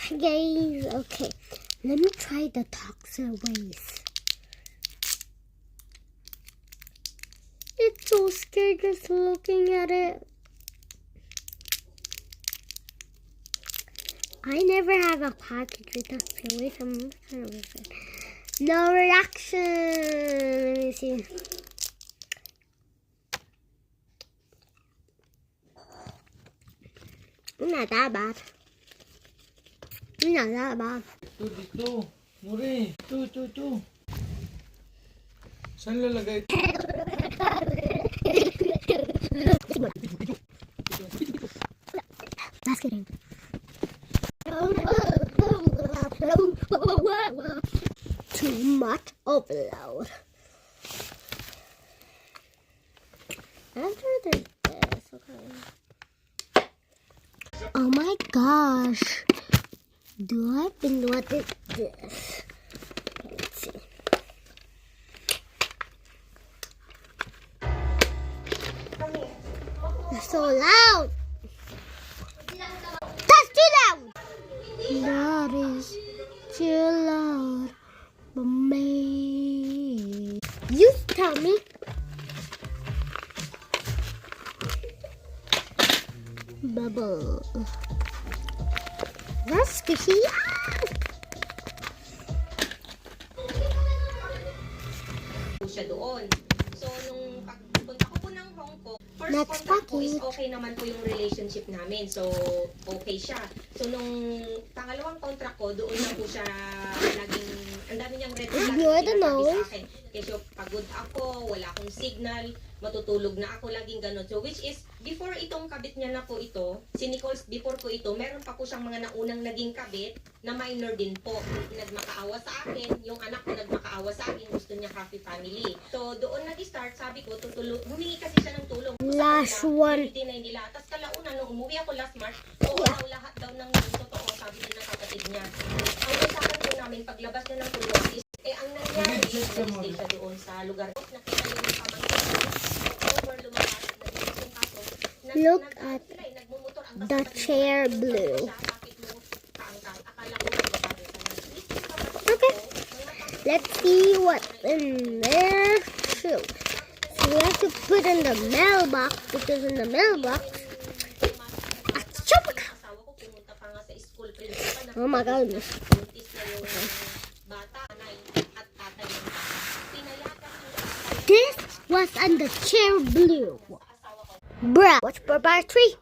Hi guys, okay, let me try the toxin waste. It's so scary just looking at it. I never have a package with toxin waste. I'm kind of afraid. No reaction. Let me see. Not that bad. Not that bad. Dito. Muri. Ito. Saan lalagay? Basketing. Too much overload. After this, okay. Oh my gosh. Do I think what is this? Let's see. That's so loud. That's too loud. That is too loud for me. You tell me. Bubble. That's squishy. Siya doon. So, nung pagpunta ko po ng Hong Kong, first Next contact po is package. okay naman po yung relationship namin. So, okay siya. So, nung pangalawang contract ko, doon na po siya naging, ang dami niyang red flag You na don't know. sinasabi sa akin. Kasi pagod ako, wala akong signal, matutulog na ako, laging ganun. So, which is, before itong kabit niya na po ito, si Nicole, before po ito, meron pa po siyang mga naunang naging kabit na minor din po. Nagmakaawa sa akin, yung anak ko nagmakaawa sa akin, gusto niya happy family. So, doon nag-start, sabi ko, humingi kasi siya ng tulong. Last one. Dinay nila. Tapos kalauna, nung umuwi ako last March, oo daw, lahat daw ng totoo, sabi din ng kapatid niya. Ang usapan po namin, paglabas niya ng tulong is, ang nangyari is, nag-stay siya doon sa lugar. Nakita niyo yung pamangkin. Over lumakas, nag-stay yung kaso. Look at the chair blue. Okay, let's see what's in there. So we have to put in the mailbox because in the mailbox, oh my goodness. This was on the chair blue. Bruh, watch for part 3.